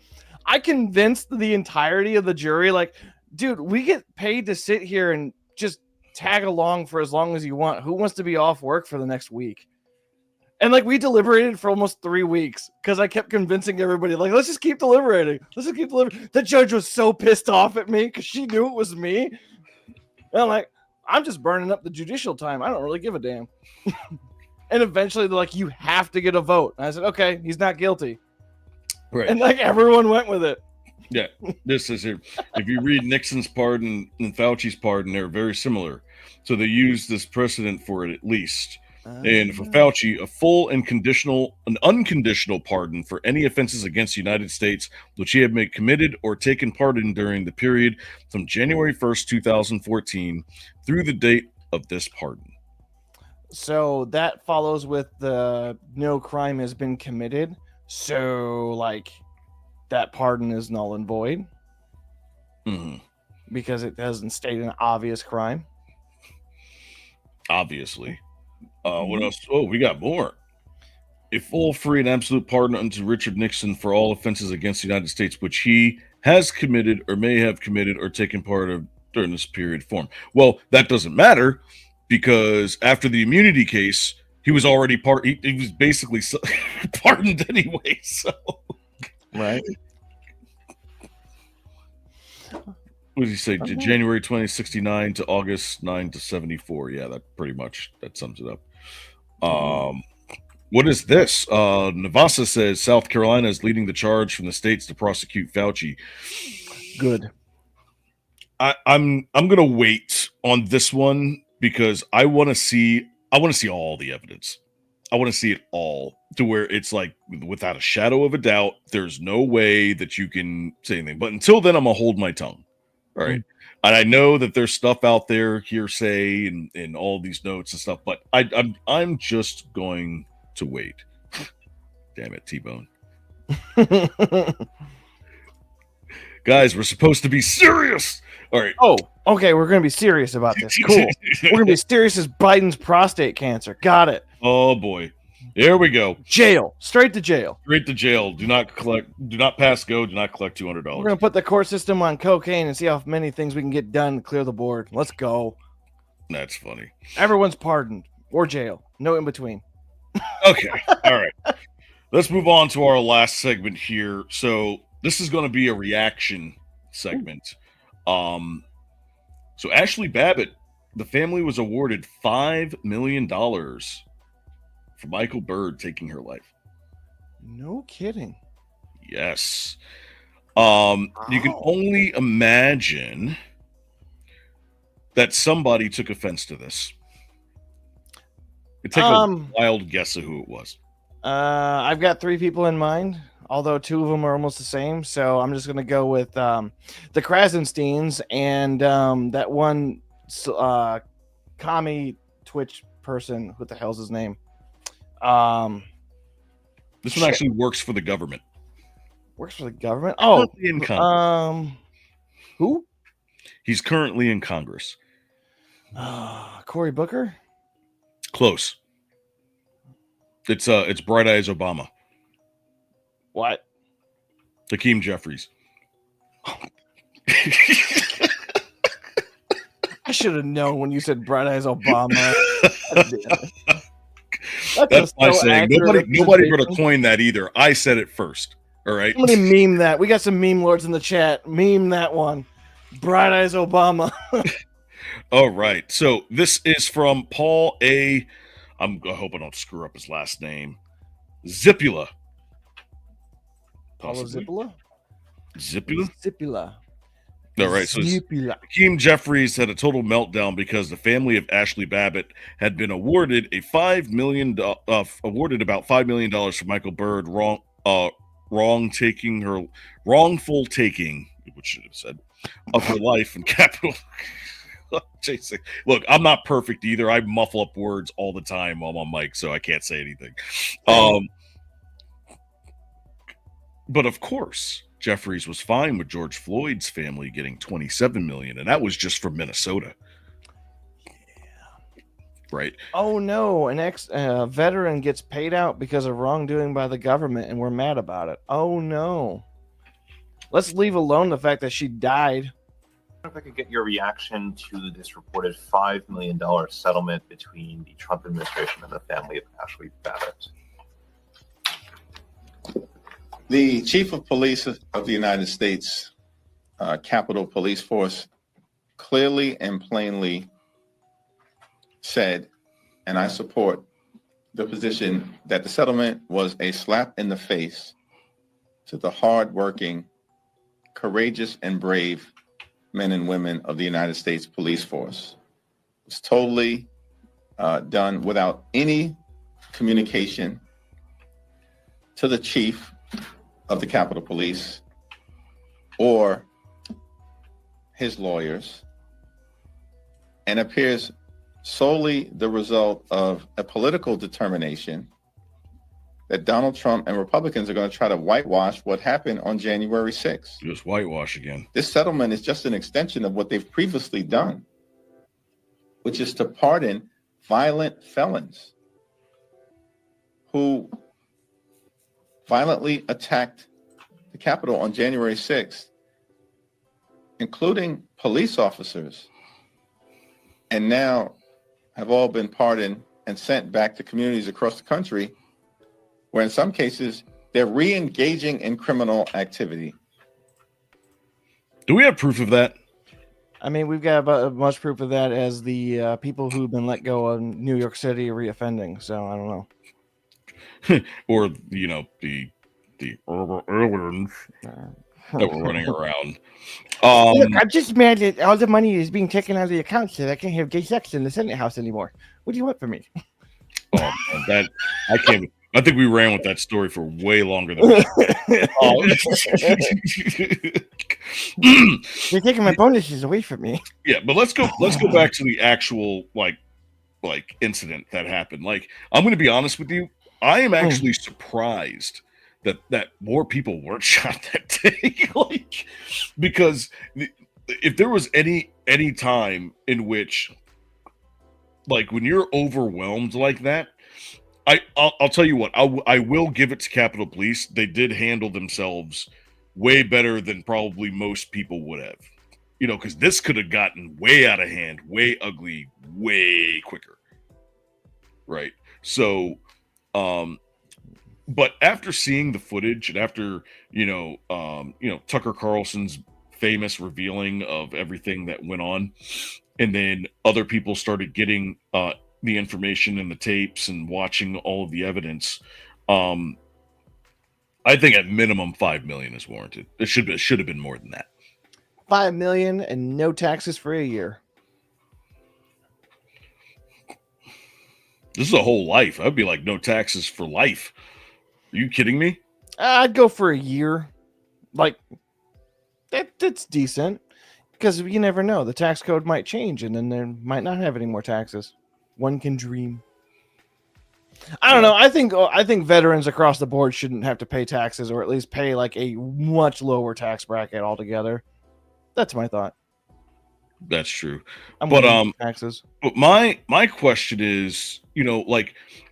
I convinced the entirety of the jury, like, dude, we get paid to sit here and just tag along for as long as you want. Who wants to be off work for the next week? And like we deliberated for almost 3 weeks because I kept convincing everybody, like, let's just keep deliberating. The judge was so pissed off at me because she knew it was me. And I'm like, I'm just burning up the judicial time. I don't really give a damn. And eventually they're like, you have to get a vote. And I said, okay, he's not guilty. Right. And like everyone went with it. Yeah, this is it. If you read Nixon's pardon and Fauci's pardon, they're very similar. So they use this precedent for it at least. And for Fauci, a full and unconditional pardon for any offenses against the United States which he had been committed or taken part in during the period from January 1st, 2014 through the date of this pardon. So that follows with the no crime has been committed. So like that pardon is null and void because it doesn't state an obvious crime. Obviously. What else? Oh, we got more. A full, free, and absolute pardon unto Richard Nixon for all offenses against the United States which he has committed or may have committed or taken part of during this period form. Well, that doesn't matter because after the immunity case, he was already he was basically pardoned anyway. So, right. What did he say? Okay. January 2069 to August 9 to 74. Yeah, that sums it up. What is this? Navasa says South Carolina is leading the charge from the states to prosecute Fauci. Good. I'm gonna wait on this one because I want to see all the evidence. I want to see it all to where it's like without a shadow of a doubt, there's no way that you can say anything. But until then, I'm gonna hold my tongue. All right. And I know that there's stuff out there, hearsay and all these notes and stuff, but I'm just going to wait. Damn it, T-Bone. Guys, we're supposed to be serious. All right. Oh, okay. We're going to be serious about this. Cool. We're going to be serious as Biden's prostate cancer. Got it. Oh boy. There we go. Jail. Straight to jail. Straight to jail. Do not pass go. Do not collect $200. We're going to put the court system on cocaine and see how many things we can get done to clear the board. Let's go. That's funny. Everyone's pardoned or jail. No in between. Okay. All right. Let's move on to our last segment here. So this is going to be a reaction segment. So Ashley Babbitt, the family was awarded $5 million for Michael Byrd taking her life. No kidding. Yes. You can only imagine that somebody took offense to this. Take a wild guess of who it was. I've got 3 people in mind, although 2 of them are almost the same. So I'm just going to go with the Krasensteins and that one commie Twitch person. What the hell's his name? This one actually works for the government. Works for the government? Oh, in Congress. Who? He's currently in Congress. Cory Booker? Close. It's Bright Eyes Obama. What? Hakeem Jeffries. I should have known when you said Bright Eyes Obama. That's my saying. Nobody would have coined that either. I said it first. All right. Somebody meme that. We got some meme lords in the chat. Meme that one. Bright Eyes Obama. All right. So this is from Paul A. I hope I don't screw up his last name. Zippula. Paula Zippula? Zippula. All right. So Hakeem Jeffries had a total meltdown because the family of Ashley Babbitt had been awarded about $5 million for Michael Byrd wrongful taking, which should have said, of her life in Capitol. Look, I'm not perfect either. I muffle up words all the time while I'm on mic, so I can't say anything. But of course, Jeffries was fine with George Floyd's family getting $27 million, and that was just from Minnesota. Yeah. Right. Oh no, an veteran gets paid out because of wrongdoing by the government, and we're mad about it. Oh no. Let's leave alone the fact that she died. If I could get your reaction to this reported $5 million settlement between the Trump administration and the family of Ashley Babbitt. The chief of police of the United States Capitol Police Force clearly and plainly said, and I support the position, that the settlement was a slap in the face to the hardworking, courageous, and brave men and women of the United States Police Force. It's totally done without any communication to the chief of the Capitol Police or his lawyers, and appears solely the result of a political determination that Donald Trump and Republicans are going to try to whitewash what happened on January 6th. Just whitewash again. This settlement is just an extension of what they've previously done, which is to pardon violent felons who violently attacked the Capitol on January 6th, including police officers, and now have all been pardoned and sent back to communities across the country where in some cases they're re-engaging in criminal activity. Do we have proof of that? I mean, we've got about as much proof of that as the people who've been let go in New York City reoffending. So I don't know. Or the aliens that were running around. Look, I'm just mad that all the money is being taken out of the accounts so I can't have gay sex in the Senate House anymore. What do you want from me? Oh, that I can't. I think we ran with that story for way longer than. You're taking my bonuses away from me. Yeah, but let's go back to the actual like incident that happened. Like, I'm going to be honest with you, I am actually surprised that more people weren't shot that day. Like, because if there was any time in which, like, when you're overwhelmed like that, I'll tell you what, I will give it to Capitol Police. They did handle themselves way better than probably most people would have. Because this could have gotten way out of hand, way ugly, way quicker. Right. So, but after seeing the footage and after, Tucker Carlson's famous revealing of everything that went on, and then other people started getting the information and the tapes and watching all of the evidence, I think at minimum $5 million is warranted. It should have been more than that. $5 million and no taxes for a year. This is a whole life. I'd be like, no taxes for life. Are you kidding me? I'd go for a year. Like, that's decent. Because you never know. The tax code might change, and then they might not have any more taxes. One can dream. I don't know. I think veterans across the board shouldn't have to pay taxes, or at least pay like a much lower tax bracket altogether. That's my thought. That's true. But taxes. But my question is,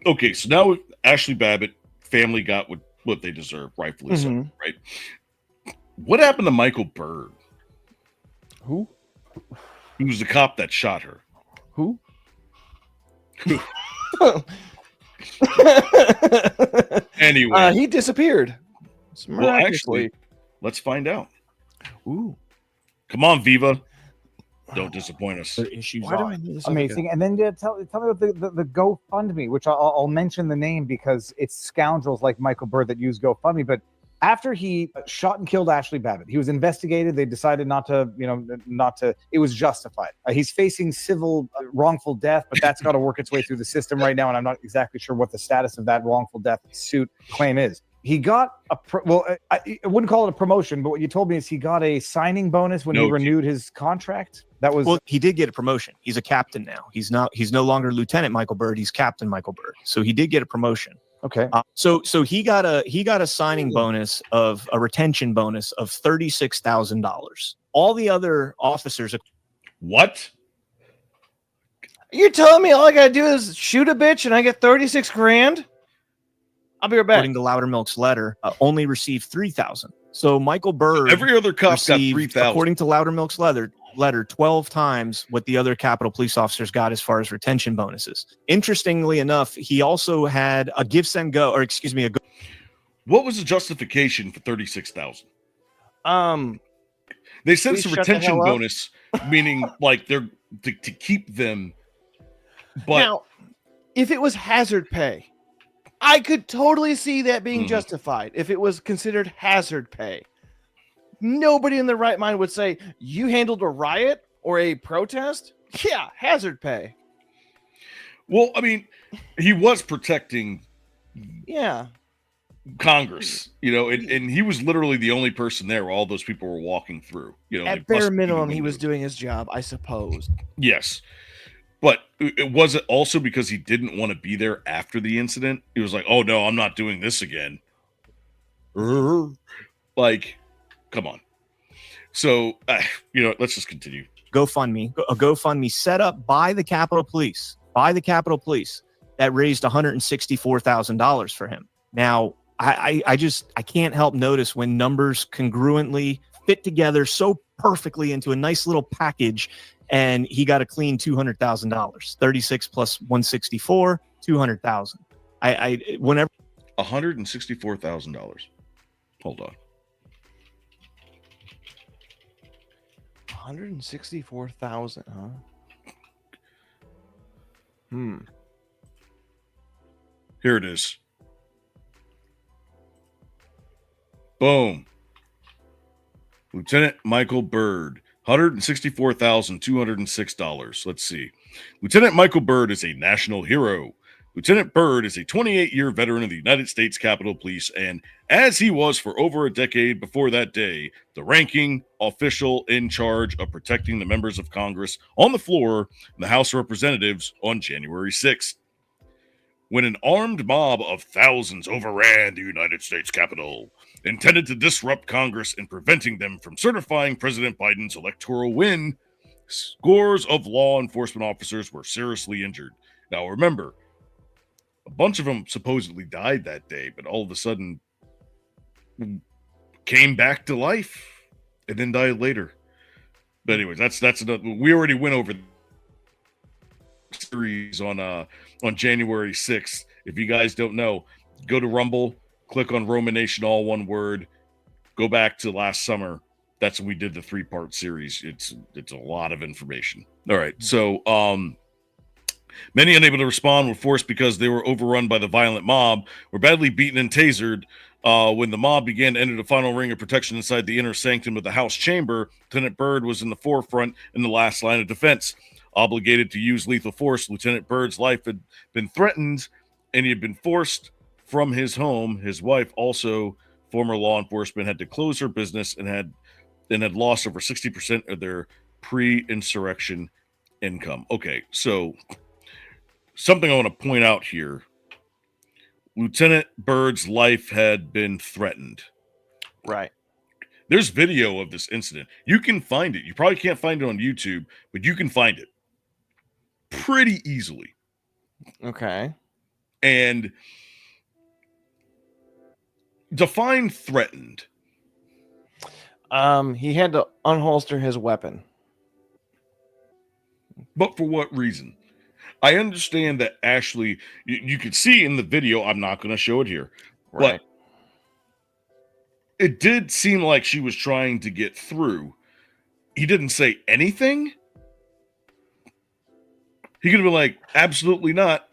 okay, so now Ashley Babbitt family got what they deserve, rightfully so, right? What happened to Michael Byrd? Who? He was the cop that shot her. Who? Anyway, he disappeared. Well, actually, let's find out. Ooh, come on, Viva! Don't disappoint us. Issues amazing. And then tell me about the GoFundMe, which I'll mention the name because it's scoundrels like Michael Byrd that use GoFundMe. But after he shot and killed Ashley Babbitt, he was investigated. They decided not to. It was justified. He's facing civil wrongful death, but that's got to work its way through the system right now. And I'm not exactly sure what the status of that wrongful death suit claim is. He got I wouldn't call it a promotion, but what you told me is he got a signing bonus when he renewed his contract. He did get a promotion. He's a captain now. He's no longer Lieutenant Michael Byrd. He's Captain Michael Byrd. So he did get a promotion. Okay. So he got a signing bonus of a retention bonus of $36,000. All the other officers. What? You're telling me all I gotta do is shoot a bitch and I get 36 grand? I'll be right back. According to Loudermilk's letter, only received $3,000. So Michael Byrd, every other cop got $3,000. According to Loudermilk's letter, 12 times what the other Capitol Police officers got as far as retention bonuses. Interestingly enough, he also had a give, send, go, or excuse me, What was the justification for $36,000? They said it's a retention bonus, meaning like they're to keep them. But now, if it was hazard pay, I could totally see that being justified if it was considered hazard pay. Nobody in their right mind would say, you handled a riot or a protest? Yeah, hazard pay. Well, I mean, he was protecting Congress, and he was literally the only person there where all those people were walking through. At bare minimum, he was doing his job, I suppose. Yes. But it wasn't also because he didn't want to be there after the incident. He was like, oh, no, I'm not doing this again. Like, come on. So, let's just continue. A GoFundMe set up by the Capitol Police, that raised $164,000 for him. Now, I can't help notice when numbers congruently fit together so perfectly into a nice little package. And he got a clean $200,000, 36 plus 164, 200,000. Whenever $164,000. Hold on. 164,000, huh? Here it is. Boom. Lieutenant Michael Byrd, $164,206. Let's see. Lieutenant Michael Byrd is a national hero. Lieutenant Byrd is a 28-year veteran of the United States Capitol Police, and as he was for over a decade before that day, the ranking official in charge of protecting the members of Congress on the floor in the House of Representatives on January 6th. When an armed mob of thousands overran the United States Capitol, intended to disrupt Congress and preventing them from certifying President Biden's electoral win, scores of law enforcement officers were seriously injured. Now, remember, a bunch of them supposedly died that day, but all of a sudden came back to life and then died later. But anyways, that's another. We already went over series on January 6th. If you guys don't know, go to Rumble, click on Roma Nation, all one word. Go back to last summer. That's when we did the 3-part series. It's a lot of information. All right, so many unable to respond were forced because they were overrun by the violent mob, were badly beaten and tasered. When the mob began to enter the final ring of protection inside the inner sanctum of the House chamber, Lieutenant Byrd was in the forefront in the last line of defense. Obligated to use lethal force, Lieutenant Byrd's life had been threatened, and he had been forced from his home. His wife, also former law enforcement, had to close her business and had lost over 60% of their pre-insurrection income. Okay, so something I want to point out here. Lieutenant Byrd's life had been threatened. Right. There's video of this incident. You can find it. You probably can't find it on YouTube, but you can find it pretty easily. Okay. And define threatened. He had to unholster his weapon. But for what reason? I understand that Ashley, you could see in the video, I'm not going to show it here, Right. but it did seem like she was trying to get through. He didn't say anything. He could have been like, absolutely not.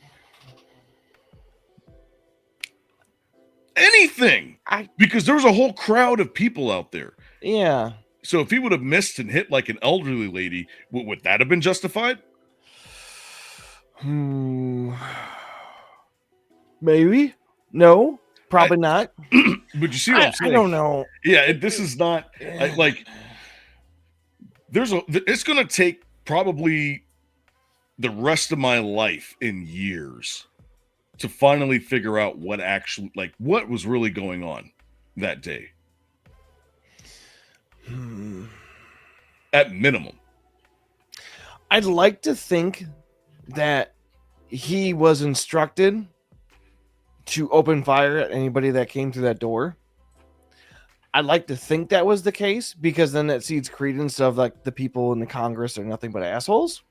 Anything. Because there was a whole crowd of people out there. Yeah. So if he would have missed and hit like an elderly lady, would that have been justified? Maybe. No, probably not. But you see what I'm saying? I don't know. Yeah, this is not like it's going to take probably the rest of my life in years to finally figure out what was really going on that day. At minimum. I'd like to think that he was instructed to open fire at anybody that came through that door. I'd like to think that was the case, because then that seeds credence of like the people in the Congress are nothing but assholes.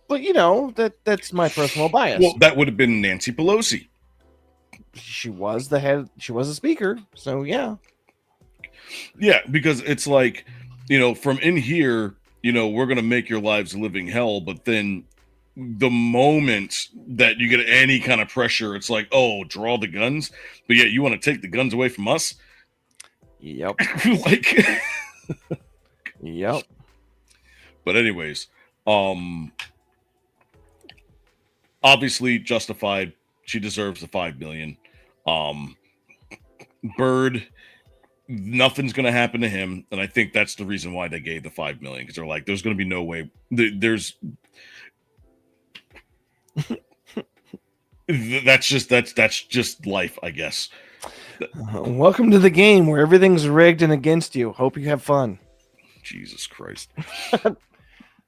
But you know, that's my personal bias. Well, that would have been Nancy Pelosi. She was the head, she was a speaker, so yeah. Yeah, because it's like, from in here, we're going to make your lives a living hell, but then the moment that you get any kind of pressure, it's like, oh, draw the guns, but yet you want to take the guns away from us? Yep. Yep. But anyways, obviously justified. She deserves the $5 million. Byrd, nothing's going to happen to him, and I think that's the reason why they gave the $5 million, because they're like, there's going to be no way. That's just life, I guess. Welcome to the game where everything's rigged and against you. Hope you have fun. Jesus Christ. But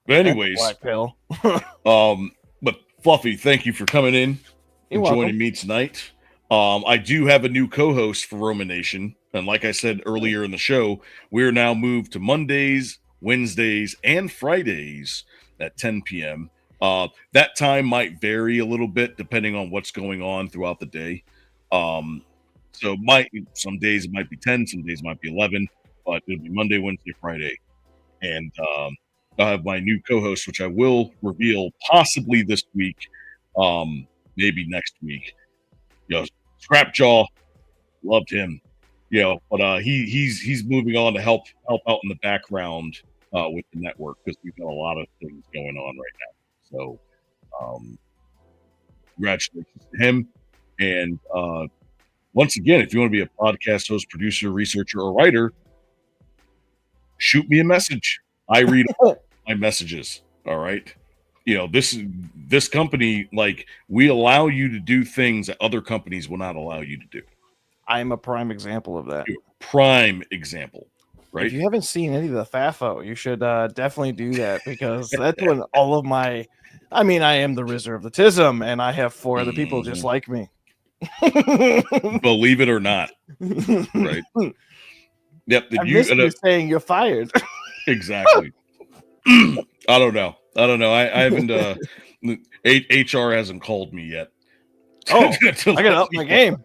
anyways, Black pill. But Fluffy, thank you for coming in and joining welcome. me tonight. I do have a new co-host for Roma Nation, and like I said earlier in the show, we're now moved to Mondays, Wednesdays, and Fridays at 10 p.m. That time might vary a little bit depending on what's going on throughout the day. So some days it might be 10, some days it might be 11, but it'll be Monday, Wednesday, Friday And I have my new co-host, which I will reveal possibly this week, maybe next week. Scrapjaw, loved him. But he's moving on to help out in the background with the network, because we've got a lot of things going on right now. So congratulations to him. And once again, if you want to be a podcast host, producer, researcher, or writer, shoot me a message. I read all my messages. All right. This company, like, we allow you to do things that other companies will not allow you to do. I'm a prime example of that. Prime example, right? If you haven't seen any of the FAFO, you should definitely do that, because that's when all of my, I am the Rizzer of the Tism, and I have 4 other people just like me. Believe it or not, right? Yep. You saying you're fired? Exactly. I don't know. I haven't. HR hasn't called me yet. Oh, I gotta up my game.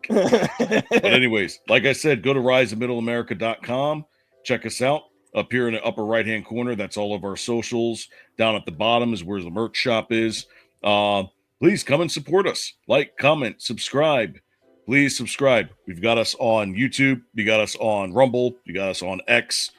But anyways, like I said, go to riseofmiddleamerica.com. Check us out. Up here in the upper right-hand corner, that's all of our socials. Down at the bottom is where the merch shop is. Please come and support us. Like, comment, subscribe. Please subscribe. We've got us on YouTube. You got us on Rumble. You got us on X.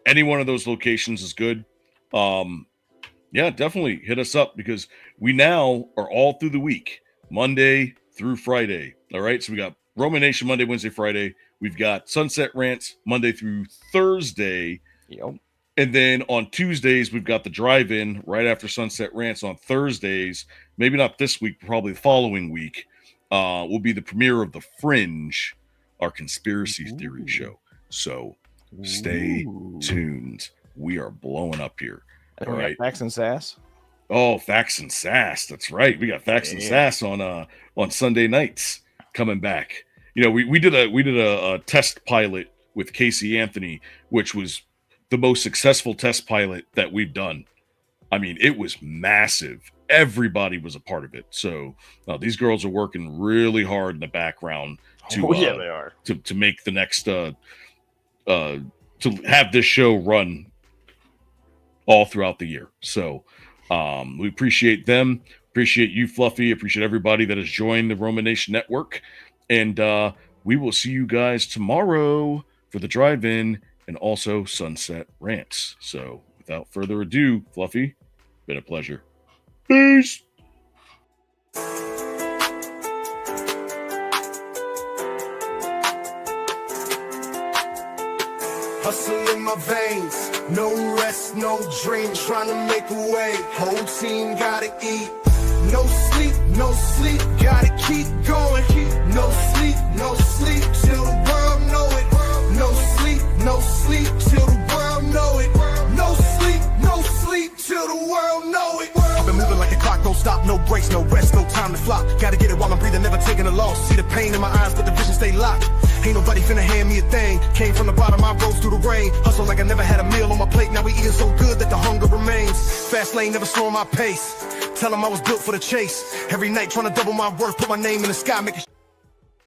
Any one of those locations is good. Yeah, definitely hit us up, because we now are all through the week, Monday through Friday. All right. So we got Roma Nation Monday, Wednesday, Friday. We've got Sunset Rants Monday through Thursday. Yep. And then on Tuesdays, we've got the drive-in right after Sunset Rants. On Thursdays, maybe not this week, probably the following week, will be the premiere of The Fringe, our conspiracy theory show. So stay tuned. We are blowing up here. All right. Facts and Sass. Oh, Facts and Sass. That's right. We got Facts and Sass on Sunday nights coming back. We did a test pilot with Casey Anthony, which was the most successful test pilot that we've done. It was massive. Everybody was a part of it. So these girls are working really hard in the background to they are to make the next to have this show run all throughout the year. So we appreciate them. Appreciate you, Fluffy. Appreciate everybody that has joined the Roma Nation Network. And we will see you guys tomorrow for the drive-in and also Sunset Rants. So without further ado, Fluffy, been a pleasure. Peace. Hustle in my veins, no rest, no dream, trying to make a way. Whole team gotta eat. No sleep, gotta keep going. No sleep, till the world know it. No sleep, till the world know it. No sleep, till the world know it. I've been moving like a clock, don't stop, no breaks, no rest, no time to flop. Gotta get it while I'm breathing, never taking a loss. See the pain in my eyes, but the vision stay locked. Ain't nobody finna hand me a thing. Came from the bottom, I rose through the rain. Hustle like I never had a meal on my plate. Now we eating so good that the hunger remains. Fast lane, never slowing my pace. Tell them I was built for the chase. Every night trying to double my worth, put my name in the sky, make it